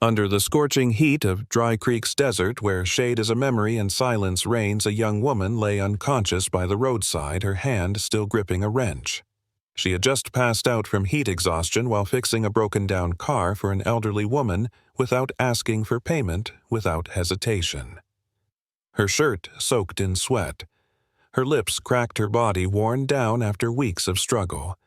Under the scorching heat of Dry Creek's desert, where shade is a memory and silence reigns, a young woman lay unconscious by the roadside, her hand still gripping a wrench. She had just passed out from heat exhaustion while fixing a broken-down car for an elderly woman without asking for payment, without hesitation. Her shirt soaked in sweat. Her lips cracked, her body worn down after weeks of struggle.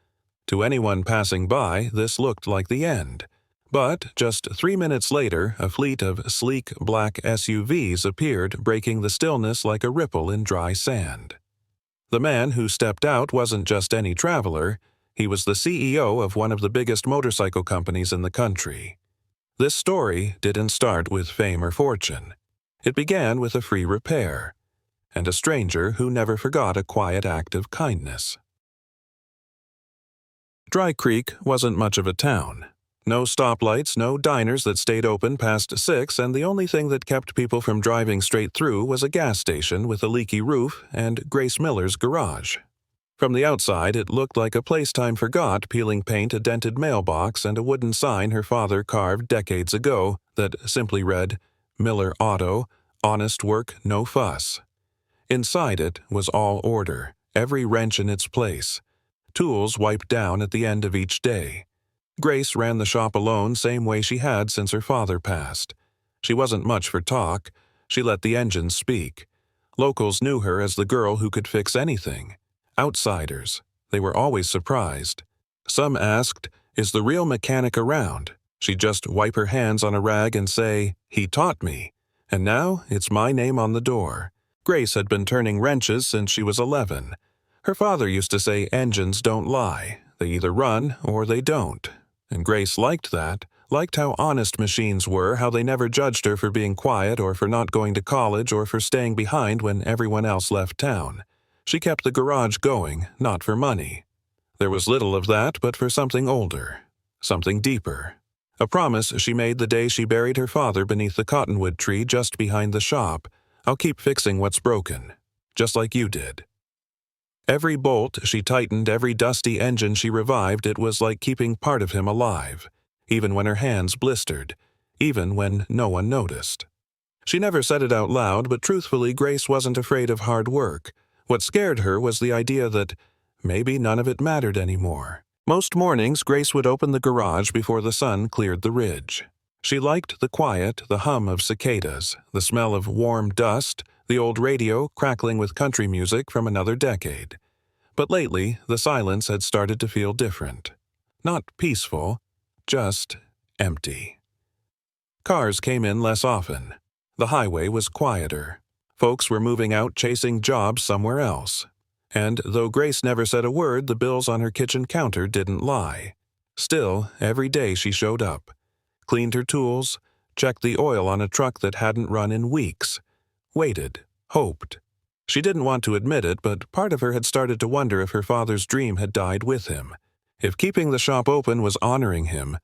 To anyone passing by, this looked like the end. But just 3 minutes later, a fleet of sleek black SUVs appeared, breaking the stillness like a ripple in dry sand. The man who stepped out wasn't just any traveler. He was the CEO of one of the biggest motorcycle companies in the country. This story didn't start with fame or fortune. It began with a free repair, and a stranger who never forgot a quiet act of kindness. Dry Creek wasn't much of a town. No stoplights, no diners that stayed open past 6, and the only thing that kept people from driving straight through was a gas station with a leaky roof and Grace Miller's garage. From the outside, it looked like a place time forgot, peeling paint, a dented mailbox, and a wooden sign her father carved decades ago that simply read, "Miller Auto, honest work, no fuss." Inside it was all order, every wrench in its place, tools wiped down at the end of each day. Grace ran the shop alone, same way she had since her father passed. She wasn't much for talk. She let the engines speak. Locals knew her as the girl who could fix anything. Outsiders, they were always surprised. Some asked, "Is the real mechanic around?" She'd just wipe her hands on a rag and say, "He taught me. And now it's my name on the door." Grace had been turning wrenches since she was 11. Her father used to say engines don't lie. They either run or they don't. And Grace liked that, liked how honest machines were, how they never judged her for being quiet or for not going to college or for staying behind when everyone else left town. She kept the garage going, not for money. There was little of that, but for something older, something deeper. A promise she made the day she buried her father beneath the cottonwood tree just behind the shop. "I'll keep fixing what's broken, just like you did." Every bolt she tightened, every dusty engine she revived, it was like keeping part of him alive, even when her hands blistered, even when no one noticed. She never said it out loud, but truthfully, Grace wasn't afraid of hard work. What scared her was the idea that maybe none of it mattered anymore. Most mornings, Grace would open the garage before the sun cleared the ridge. She liked the quiet, the hum of cicadas, the smell of warm dust, the old radio crackling with country music from another decade. But lately, the silence had started to feel different. Not peaceful, just empty. Cars came in less often. The highway was quieter. Folks were moving out chasing jobs somewhere else. And though Grace never said a word, the bills on her kitchen counter didn't lie. Still, every day she showed up, cleaned her tools, checked the oil on a truck that hadn't run in weeks, waited, hoped. She didn't want to admit it, but part of her had started to wonder if her father's dream had died with him, if keeping the shop open was honoring him,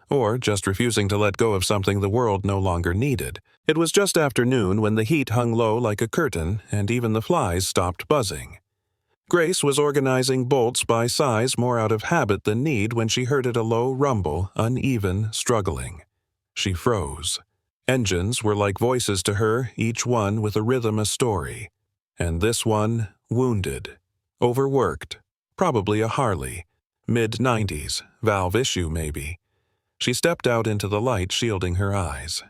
or just refusing to let go of something the world no longer needed. It was just after noon when the heat hung low like a curtain, and even the flies stopped buzzing. Grace was organizing bolts by size more out of habit than need when she heard it, a low rumble, uneven, struggling. She froze. Engines were like voices to her, each one with a rhythm, a story. And this one, wounded, overworked, probably a Harley, mid-90s, valve issue maybe. She stepped out into the light, shielding her eyes.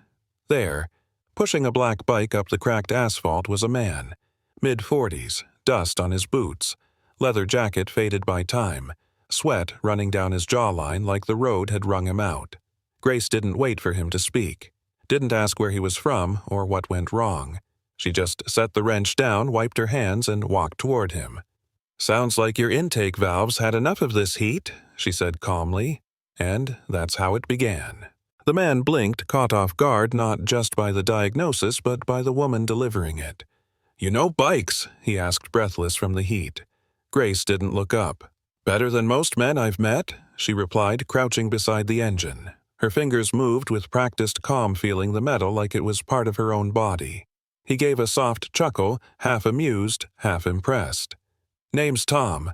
There, pushing a black bike up the cracked asphalt, was a man, mid-40s, dust on his boots, leather jacket faded by time, sweat running down his jawline like the road had wrung him out. Grace didn't wait for him to speak, didn't ask where he was from or what went wrong. She just set the wrench down, wiped her hands, and walked toward him. "Sounds like your intake valves had enough of this heat," she said calmly, and that's how it began. The man blinked, caught off guard not just by the diagnosis but by the woman delivering it. "You know bikes?" he asked, breathless from the heat. Grace didn't look up. "Better than most men I've met," she replied, crouching beside the engine. Her fingers moved with practiced calm, feeling the metal like it was part of her own body. He gave a soft chuckle, half amused, half impressed. "Name's Tom."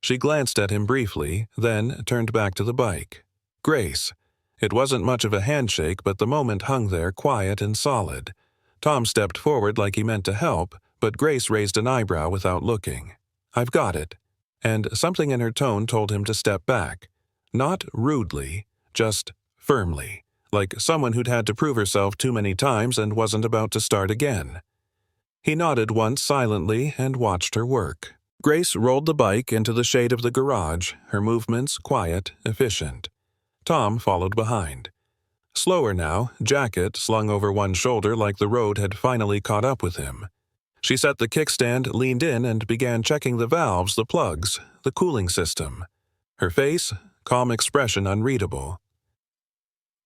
She glanced at him briefly, then turned back to the bike. "Grace." It wasn't much of a handshake, but the moment hung there quiet and solid. Tom stepped forward like he meant to help, but Grace raised an eyebrow without looking. "I've got it." And something in her tone told him to step back. Not rudely, just firmly, like someone who'd had to prove herself too many times and wasn't about to start again. He nodded once silently and watched her work. Grace rolled the bike into the shade of the garage, her movements quiet, efficient. Tom followed behind. Slower now, jacket slung over one shoulder like the road had finally caught up with him. She set the kickstand, leaned in, and began checking the valves, the plugs, the cooling system. Her face, calm expression unreadable.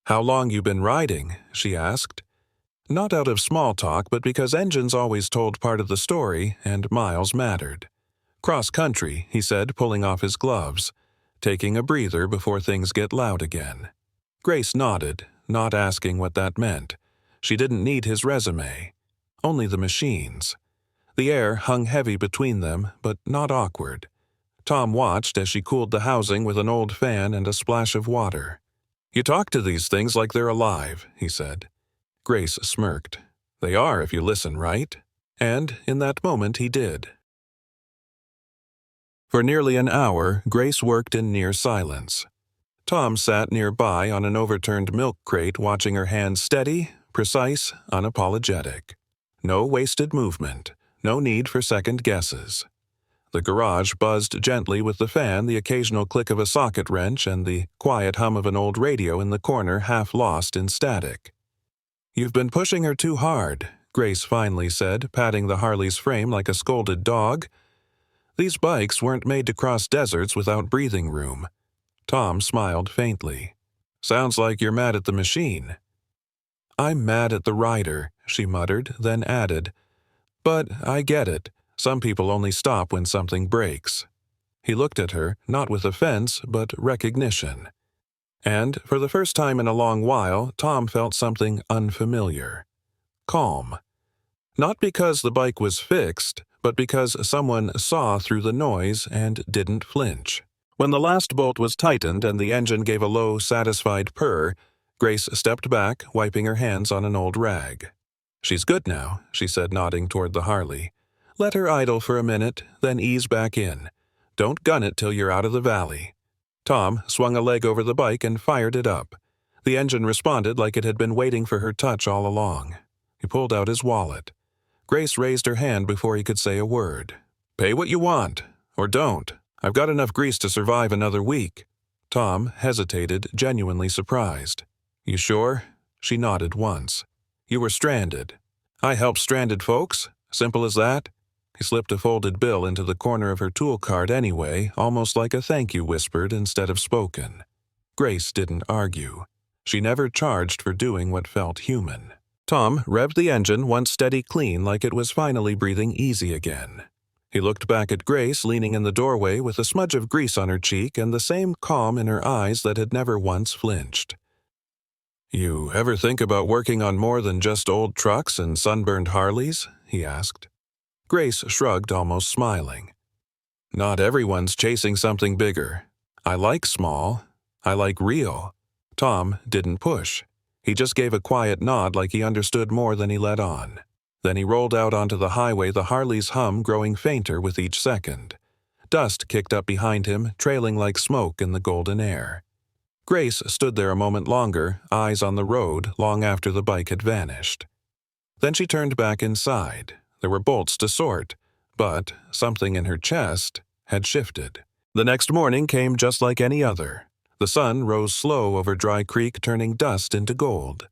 "How long you been riding?" she asked. Not out of small talk, but because engines always told part of the story, and miles mattered. "Cross country," he said, pulling off his gloves, taking a breather before things get loud again. Grace nodded, not asking what that meant. She didn't need his resume. Only the machines. The air hung heavy between them, but not awkward. Tom watched as she cooled the housing with an old fan and a splash of water. "You talk to these things like they're alive," he said. Grace smirked. "They are if you listen right." And in that moment he did. For nearly an hour, Grace worked in near silence. Tom sat nearby on an overturned milk crate watching her hands steady, precise, unapologetic. No wasted movement, no need for second guesses. The garage buzzed gently with the fan, the occasional click of a socket wrench, and the quiet hum of an old radio in the corner half lost in static. "You've been pushing her too hard," Grace finally said, patting the Harley's frame like a scolded dog. These bikes weren't made to cross deserts without breathing room. Tom smiled faintly. "Sounds like you're mad at the machine." "I'm mad at the rider," she muttered, then added, "But I get it. Some people only stop when something breaks." He looked at her, not with offense, but recognition. And, for the first time in a long while, Tom felt something unfamiliar. Calm. Not because the bike was fixed, but because someone saw through the noise and didn't flinch. When the last bolt was tightened and the engine gave a low, satisfied purr, Grace stepped back, wiping her hands on an old rag. "She's good now," she said, nodding toward the Harley. "Let her idle for a minute, then ease back in. Don't gun it till you're out of the valley." Tom swung a leg over the bike and fired it up. The engine responded like it had been waiting for her touch all along. He pulled out his wallet. Grace raised her hand before he could say a word. "Pay what you want. Or don't. I've got enough grease to survive another week." Tom hesitated, genuinely surprised. "You sure?" She nodded once. "You were stranded." "I help stranded folks. Simple as that." He slipped a folded bill into the corner of her tool cart anyway, almost like a thank you whispered instead of spoken. Grace didn't argue. She never charged for doing what felt human. Tom revved the engine once steady clean like it was finally breathing easy again. He looked back at Grace leaning in the doorway with a smudge of grease on her cheek and the same calm in her eyes that had never once flinched. "You ever think about working on more than just old trucks and sunburned Harleys?" he asked. Grace shrugged, almost smiling. "Not everyone's chasing something bigger. I like small. I like real." Tom didn't push. He just gave a quiet nod like he understood more than he let on. Then he rolled out onto the highway, the Harley's hum growing fainter with each second. Dust kicked up behind him, trailing like smoke in the golden air. Grace stood there a moment longer, eyes on the road, long after the bike had vanished. Then she turned back inside. There were bolts to sort, but something in her chest had shifted. The next morning came just like any other. The sun rose slow over Dry Creek, turning dust into gold.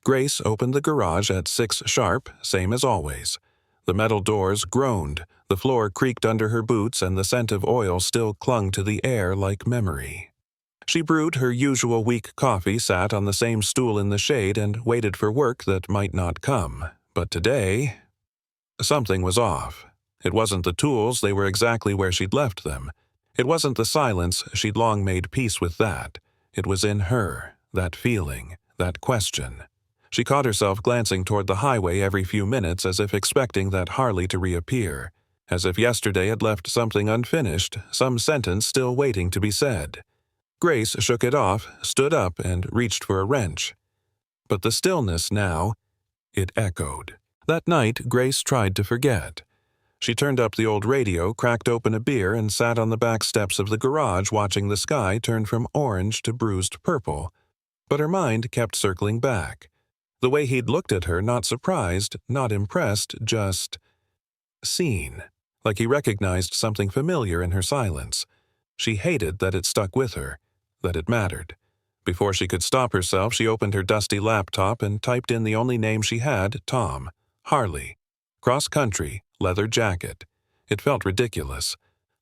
Grace opened the garage at 6 sharp, same as always. The metal doors groaned, the floor creaked under her boots, and the scent of oil still clung to the air like memory. She brewed her usual weak coffee, sat on the same stool in the shade, and waited for work that might not come. But today, something was off. It wasn't the tools, they were exactly where she'd left them. It wasn't the silence, she'd long made peace with that. It was in her, that feeling, that question. She caught herself glancing toward the highway every few minutes as if expecting that Harley to reappear, as if yesterday had left something unfinished, some sentence still waiting to be said. Grace shook it off, stood up, and reached for a wrench. But the stillness now, it echoed. That night, Grace tried to forget. She turned up the old radio, cracked open a beer, and sat on the back steps of the garage watching the sky turn from orange to bruised purple. But her mind kept circling back. The way he'd looked at her, not surprised, not impressed, just seen. Like he recognized something familiar in her silence. She hated that it stuck with her, that it mattered. Before she could stop herself, she opened her dusty laptop and typed in the only name she had, Tom. Harley. Cross-country, leather jacket. It felt ridiculous,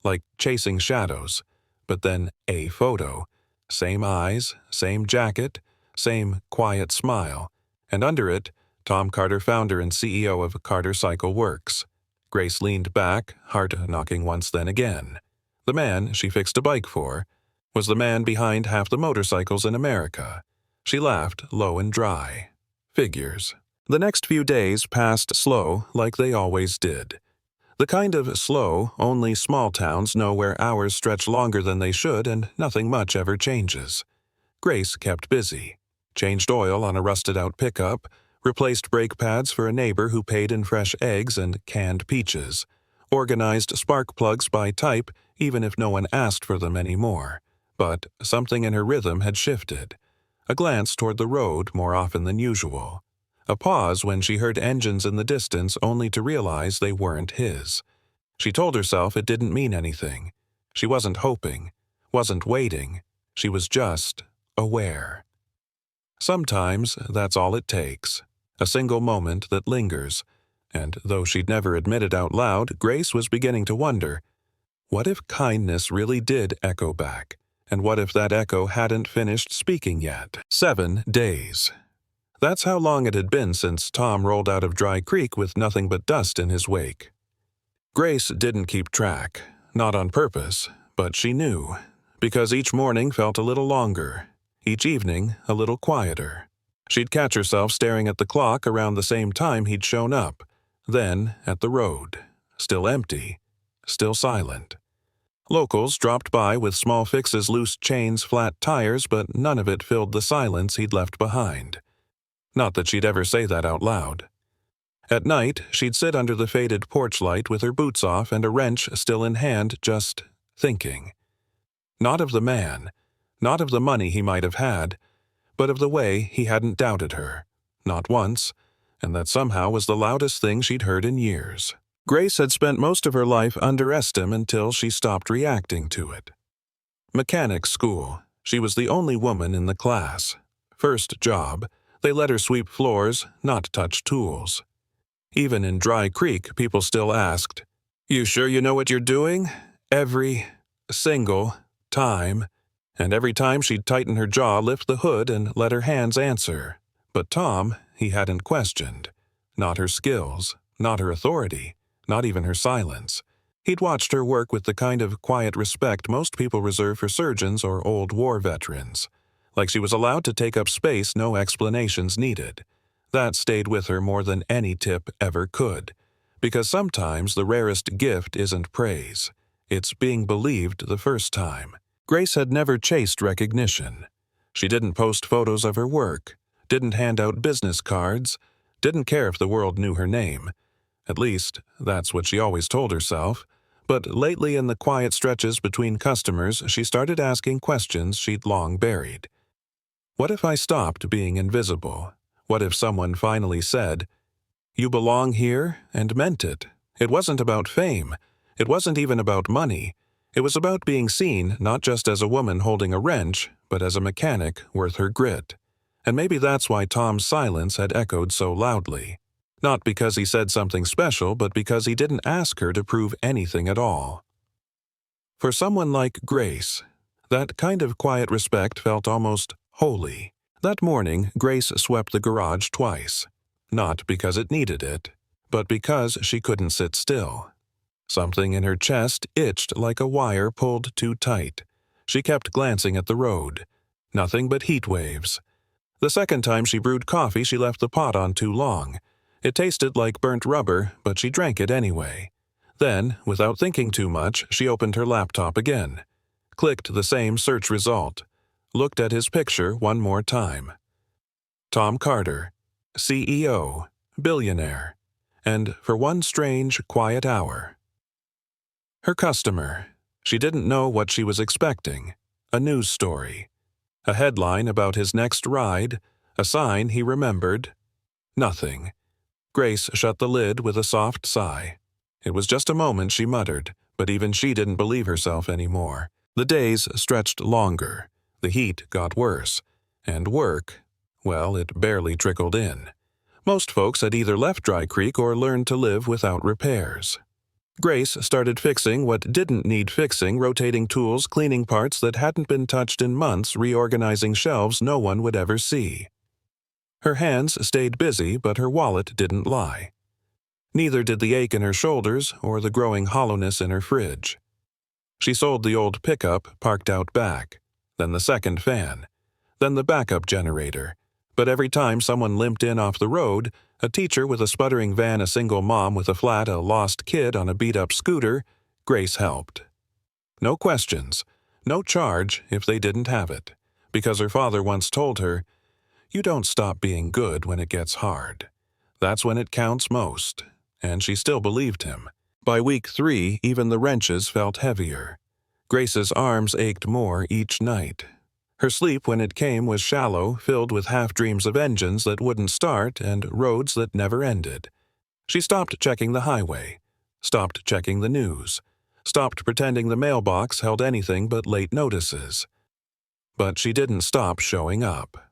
like chasing shadows. But then a photo. Same eyes, same jacket, same quiet smile. And under it, Tom Carter, founder and CEO of Carter Cycle Works. Grace leaned back, heart knocking once then again. The man she fixed a bike for was the man behind half the motorcycles in America. She laughed, low and dry. Figures. The next few days passed slow, like they always did. The kind of slow only small towns know, where hours stretch longer than they should and nothing much ever changes. Grace kept busy. Changed oil on a rusted-out pickup, replaced brake pads for a neighbor who paid in fresh eggs and canned peaches, organized spark plugs by type even if no one asked for them anymore. But something in her rhythm had shifted. A glance toward the road more often than usual. A pause when she heard engines in the distance, only to realize they weren't his. She told herself it didn't mean anything. She wasn't hoping, wasn't waiting. She was just aware. Sometimes that's all it takes. A single moment that lingers. And though she'd never admit it out loud, Grace was beginning to wonder, what if kindness really did echo back? And what if that echo hadn't finished speaking yet? 7 days. That's how long it had been since Tom rolled out of Dry Creek with nothing but dust in his wake. Grace didn't keep track, not on purpose, but she knew, because each morning felt a little longer, each evening a little quieter. She'd catch herself staring at the clock around the same time he'd shown up, then at the road, still empty, still silent. Locals dropped by with small fixes, loose chains, flat tires, but none of it filled the silence he'd left behind. Not that she'd ever say that out loud. At night, she'd sit under the faded porch light with her boots off and a wrench still in hand, just thinking. Not of the man, not of the money he might have had, but of the way he hadn't doubted her, not once, and that somehow was the loudest thing she'd heard in years. Grace had spent most of her life under estim until she stopped reacting to it. Mechanics school. She was the only woman in the class. First job, they let her sweep floors, not touch tools. Even in Dry Creek, people still asked, "You sure you know what you're doing?" Every single time. And every time she'd tighten her jaw, lift the hood, and let her hands answer. But Tom, he hadn't questioned. Not her skills, not her authority, not even her silence. He'd watched her work with the kind of quiet respect most people reserve for surgeons or old war veterans. Like she was allowed to take up space, no explanations needed. That stayed with her more than any tip ever could. Because sometimes the rarest gift isn't praise. It's being believed the first time. Grace had never chased recognition. She didn't post photos of her work, didn't hand out business cards, didn't care if the world knew her name. At least, that's what she always told herself. But lately, in the quiet stretches between customers, she started asking questions she'd long buried. What if I stopped being invisible? What if someone finally said, "You belong here," and meant it? It wasn't about fame. It wasn't even about money. It was about being seen not just as a woman holding a wrench, but as a mechanic worth her grit. And maybe that's why Tom's silence had echoed so loudly. Not because he said something special, but because he didn't ask her to prove anything at all. For someone like Grace, that kind of quiet respect felt almost holy. That morning, Grace swept the garage twice. Not because it needed it, but because she couldn't sit still. Something in her chest itched like a wire pulled too tight. She kept glancing at the road. Nothing but heat waves. The second time she brewed coffee, she left the pot on too long. It tasted like burnt rubber, but she drank it anyway. Then, without thinking too much, she opened her laptop again. Clicked the same search result. looked at his picture one more time. Tom Carter, CEO, billionaire, and for one strange, quiet hour. Her customer. She didn't know what she was expecting. A news story. A headline about his next ride. A sign he remembered. Nothing. Grace shut the lid with a soft sigh. It was just a moment, she muttered, but even she didn't believe herself anymore. The days stretched longer. The heat got worse. And work, well, it barely trickled in. Most folks had either left Dry Creek or learned to live without repairs. Grace started fixing what didn't need fixing, rotating tools, cleaning parts that hadn't been touched in months, reorganizing shelves no one would ever see. Her hands stayed busy, but her wallet didn't lie. Neither did the ache in her shoulders or the growing hollowness in her fridge. She sold the old pickup parked out back, then the second fan, then the backup generator. But every time someone limped in off the road, a teacher with a sputtering van, a single mom with a flat, a lost kid on a beat-up scooter, Grace helped. No questions, no charge if they didn't have it, because her father once told her, "You don't stop being good when it gets hard. That's when it counts most," and she still believed him. By week 3, even the wrenches felt heavier. Grace's arms ached more each night. Her sleep when it came was shallow, filled with half-dreams of engines that wouldn't start and roads that never ended. She stopped checking the highway, stopped checking the news, stopped pretending the mailbox held anything but late notices. But she didn't stop showing up.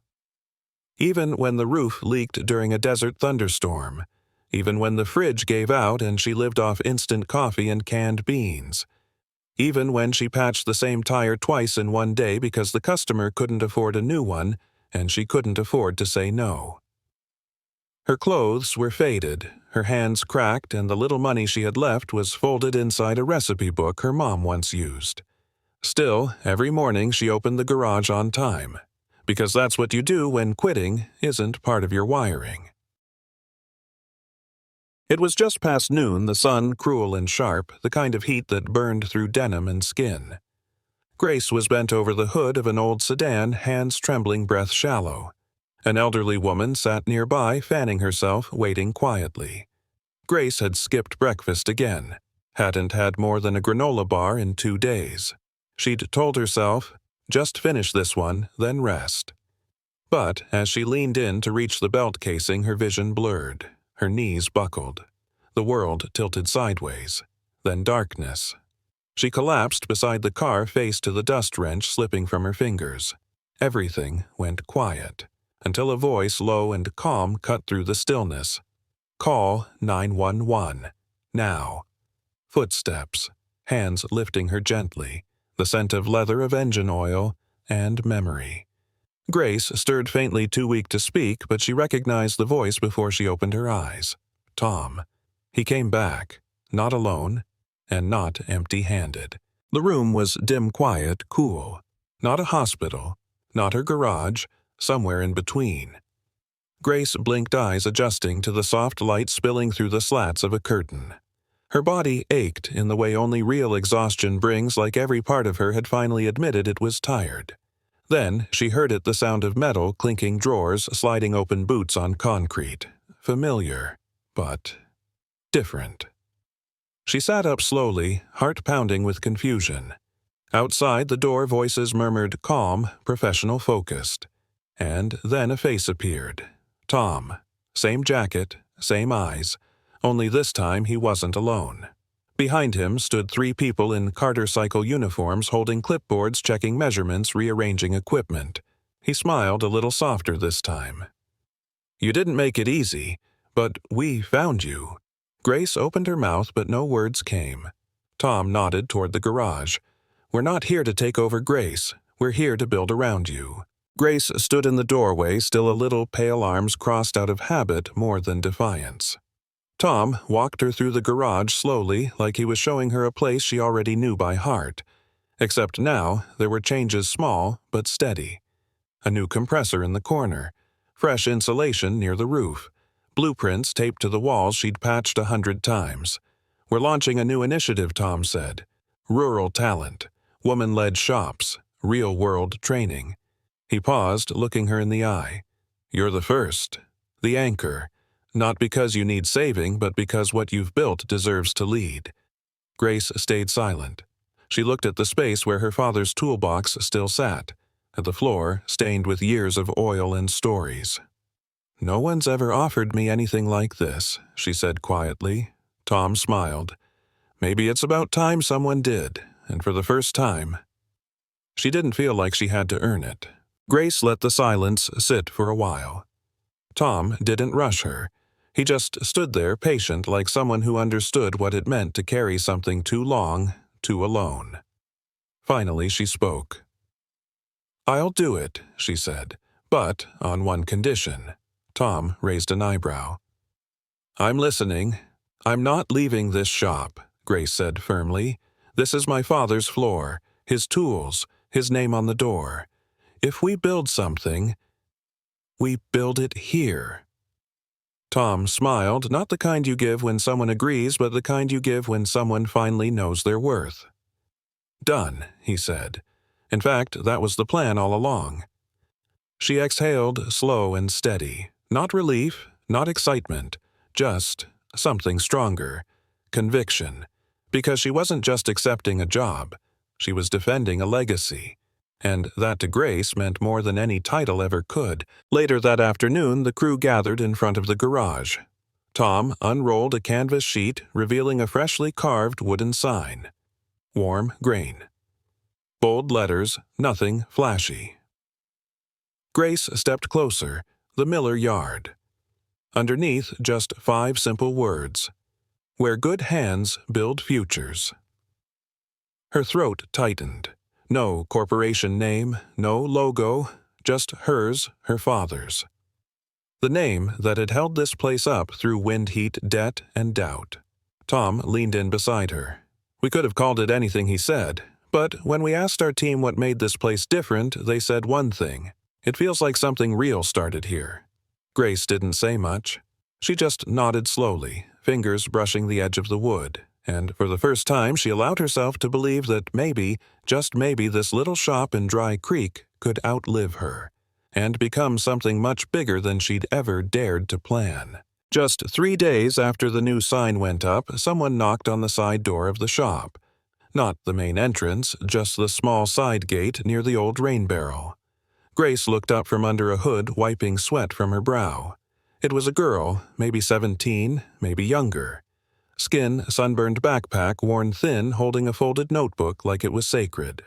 Even when the roof leaked during a desert thunderstorm, even when the fridge gave out and she lived off instant coffee and canned beans, even when she patched the same tire twice in one day because the customer couldn't afford a new one and she couldn't afford to say no. Her clothes were faded, her hands cracked, and the little money she had left was folded inside a recipe book her mom once used. Still, every morning she opened the garage on time, because that's what you do when quitting isn't part of your wiring. It was just past noon, the sun cruel and sharp, the kind of heat that burned through denim and skin. Grace was bent over the hood of an old sedan, hands trembling, breath shallow. An elderly woman sat nearby, fanning herself, waiting quietly. Grace had skipped breakfast again, hadn't had more than a granola bar in 2 days. She'd told herself, just finish this one, then rest. But as she leaned in to reach the belt casing, her vision blurred. Her knees buckled. The world tilted sideways. Then darkness. She collapsed beside the car, face to the dust wrench slipping from her fingers. Everything went quiet, until a voice low and calm cut through the stillness. Call 911. Now. Footsteps. Hands lifting her gently. The scent of leather, of engine oil, and memory. Grace stirred faintly, too weak to speak, but she recognized the voice before she opened her eyes. Tom. He came back, not alone, and not empty-handed. The room was dim, quiet, cool. Not a hospital, not her garage, somewhere in between. Grace blinked eyes, adjusting to the soft light spilling through the slats of a curtain. Her body ached in the way only real exhaustion brings, like every part of her had finally admitted it was tired. Then she heard it, the sound of metal, clinking drawers, sliding open boots on concrete. Familiar, but different. She sat up slowly, heart pounding with confusion. Outside the door, voices murmured, calm, professional, focused. And then a face appeared. Tom. Same jacket, same eyes, only this time he wasn't alone. Behind him stood 3 people in Carter cycle uniforms, holding clipboards, checking measurements, rearranging equipment. He smiled a little softer this time. "You didn't make it easy, but we found you." Grace opened her mouth, but no words came. Tom nodded toward the garage. "We're not here to take over Grace. We're here to build around you." Grace stood in the doorway, still a little, pale arms crossed out of habit more than defiance. Tom walked her through the garage slowly, like he was showing her a place she already knew by heart. Except now, there were changes, small but steady. A new compressor in the corner, fresh insulation near the roof, blueprints taped to the walls she'd patched 100 times. "We're launching a new initiative," Tom said. "Rural talent, woman-led shops, real-world training. He paused, looking her in the eye. "You're the first. The anchor. Not because you need saving, but because what you've built deserves to lead." Grace stayed silent. She looked at the space where her father's toolbox still sat, at the floor stained with years of oil and stories. "No one's ever offered me anything like this," she said quietly. Tom smiled. "Maybe it's about time someone did, and for the first time." She didn't feel like she had to earn it. Grace let the silence sit for a while. Tom didn't rush her. He just stood there patient, like someone who understood what it meant to carry something too long, too alone. Finally she spoke. "I'll do it," she said, "but on one condition." Tom raised an eyebrow. "I'm listening. I'm not leaving this shop," Grace said firmly. "This is my father's floor, his tools, his name on the door. If we build something, we build it here." Tom smiled, not the kind you give when someone agrees, but the kind you give when someone finally knows their worth. "Done," he said. In fact, that was the plan all along. She exhaled, slow and steady. Not relief, not excitement, just something stronger. Conviction. Because she wasn't just accepting a job. She was defending a legacy. And that to Grace meant more than any title ever could. Later that afternoon, the crew gathered in front of the garage. Tom unrolled a canvas sheet, revealing a freshly carved wooden sign. Warm grain. Bold letters, nothing flashy. Grace stepped closer, the Miller yard. Underneath, just 5 simple words. Where good hands build futures. Her throat tightened. No corporation name, no logo, just hers, her father's. The name that had held this place up through wind, heat, debt, and doubt. Tom leaned in beside her. We could have called it anything he said, but when we asked our team what made this place different, they said one thing. It feels like something real started here. Grace didn't say much. She just nodded slowly, fingers brushing the edge of the wood, and for the first time she allowed herself to believe that maybe, just maybe, this little shop in Dry Creek could outlive her, and become something much bigger than she'd ever dared to plan. Just 3 days after the new sign went up, someone knocked on the side door of the shop. Not the main entrance, just the small side gate near the old rain barrel. Grace looked up from under a hood, wiping sweat from her brow. It was a girl, maybe 17, maybe younger. Skin, sunburned backpack worn thin, holding a folded notebook like it was sacred.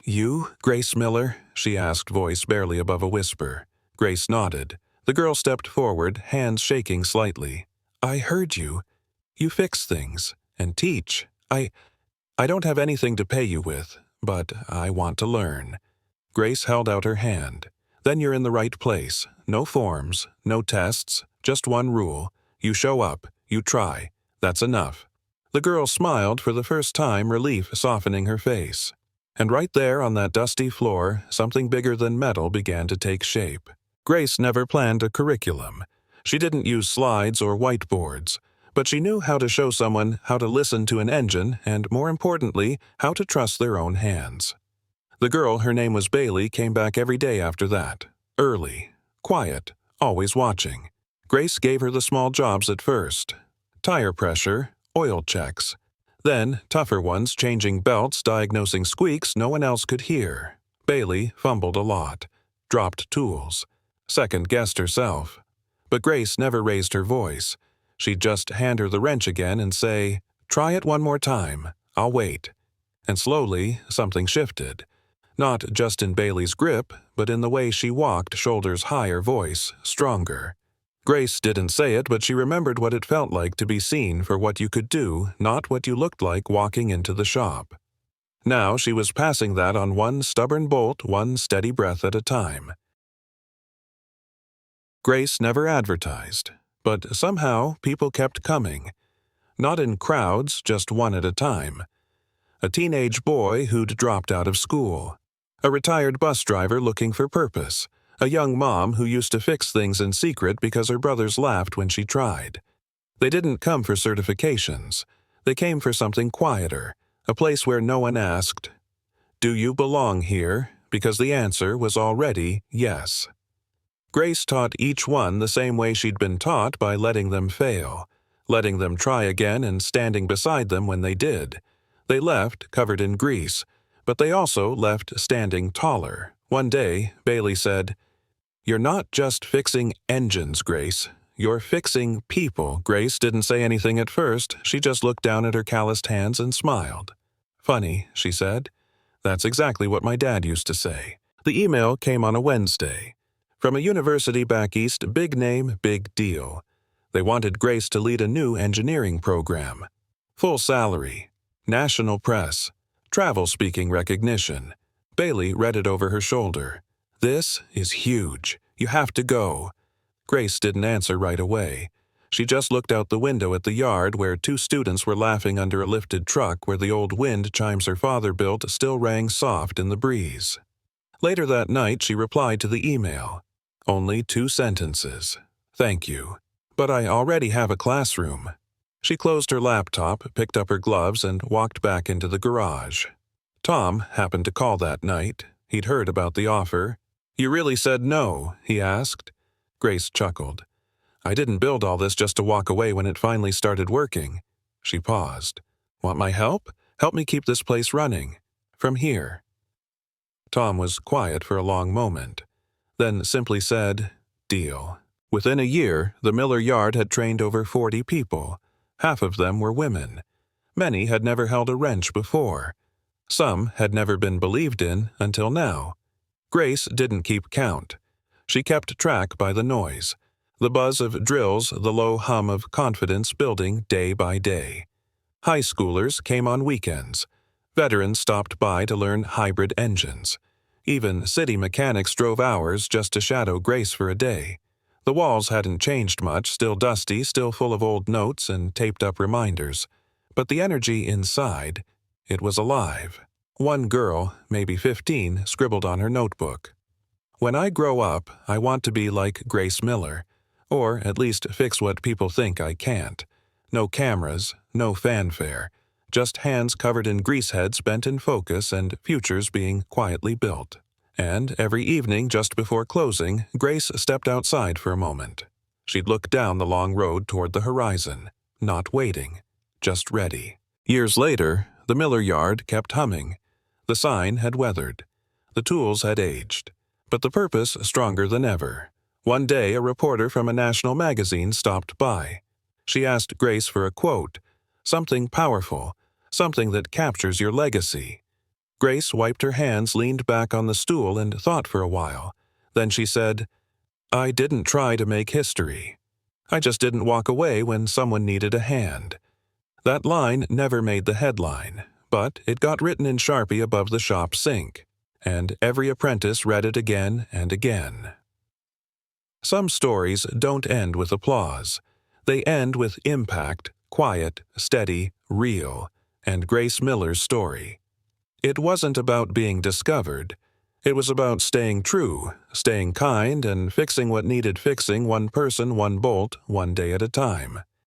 "You, Grace Miller?" she asked, voice barely above a whisper. Grace nodded. The girl stepped forward, hands shaking slightly. "I heard you. You fix things and teach. I don't have anything to pay you with, but I want to learn." Grace held out her hand. "Then you're in the right place. No forms, no tests, just one rule. You show up, you try. That's enough." The girl smiled for the first time, relief softening her face. And right there on that dusty floor, something bigger than metal began to take shape. Grace never planned a curriculum. She didn't use slides or whiteboards, but she knew how to show someone how to listen to an engine and, more importantly, how to trust their own hands. The girl, her name was Bailey, came back every day after that. Early, quiet, always watching. Grace gave her the small jobs at first. Tire pressure, oil checks. Then, tougher ones, changing belts, diagnosing squeaks no one else could hear. Bailey fumbled a lot. Dropped tools. Second-guessed herself. But Grace never raised her voice. She'd just hand her the wrench again and say, "Try it one more time. I'll wait." And slowly, something shifted. Not just in Bailey's grip, but in the way she walked, shoulders higher, voice stronger. Grace didn't say it, but she remembered what it felt like to be seen for what you could do, not what you looked like walking into the shop. Now she was passing that on one stubborn bolt, one steady breath at a time. Grace never advertised, but somehow people kept coming. Not in crowds, just one at a time. A teenage boy who'd dropped out of school. A retired bus driver looking for purpose. A young mom who used to fix things in secret because her brothers laughed when she tried. They didn't come for certifications. They came for something quieter, a place where no one asked, "Do you belong here?" because the answer was already yes. Grace taught each one the same way she'd been taught, by letting them fail, letting them try again and standing beside them when they did. They left covered in grease, but they also left standing taller. One day, Bailey said, "You're not just fixing engines, Grace. You're fixing people." Grace didn't say anything at first. She just looked down at her calloused hands and smiled. "Funny," she said. "That's exactly what my dad used to say." The email came on a Wednesday. From a university back east, big name, big deal. They wanted Grace to lead a new engineering program. Full salary, national press, travel speaking recognition. Bailey read it over her shoulder. "This is huge. You have to go." Grace didn't answer right away. She just looked out the window at the yard where two students were laughing under a lifted truck where the old wind chimes her father built still rang soft in the breeze. Later that night, she replied to the email. Only 2 sentences. "Thank you. But I already have a classroom." She closed her laptop, picked up her gloves, and walked back into the garage. Tom happened to call that night. He'd heard about the offer. "You really said no?" he asked. Grace chuckled. "I didn't build all this just to walk away when it finally started working." She paused. "Want my help? Help me keep this place running. From here." Tom was quiet for a long moment, then simply said, "Deal." Within a year, the Miller yard had trained over 40 people. Half of them were women. Many had never held a wrench before. Some had never been believed in until now. Grace didn't keep count. She kept track by the noise, the buzz of drills, the low hum of confidence building day by day. High schoolers came on weekends. Veterans stopped by to learn hybrid engines. Even city mechanics drove hours just to shadow Grace for a day. The walls hadn't changed much, still dusty, still full of old notes and taped-up reminders. But the energy inside, it was alive. One girl, maybe 15, scribbled on her notebook. "When I grow up, I want to be like Grace Miller, or at least fix what people think I can't. No cameras, no fanfare, just hands covered in grease heads bent in focus and futures being quietly built." And every evening just before closing, Grace stepped outside for a moment. She'd look down the long road toward the horizon, not waiting, just ready. Years later, the Miller yard kept humming. The sign had weathered. The tools had aged. But the purpose stronger than ever. One day, a reporter from a national magazine stopped by. She asked Grace for a quote, something powerful, something that captures your legacy. Grace wiped her hands, leaned back on the stool, and thought for a while. Then she said, "I didn't try to make history. I just didn't walk away when someone needed a hand." That line never made the headline, but it got written in Sharpie above the shop sink, and every apprentice read it again and again. Some stories don't end with applause. They end with impact, quiet, steady, real, and Grace Miller's story. It wasn't about being discovered. It was about staying true, staying kind, and fixing what needed fixing, one person, one bolt, one day at a time.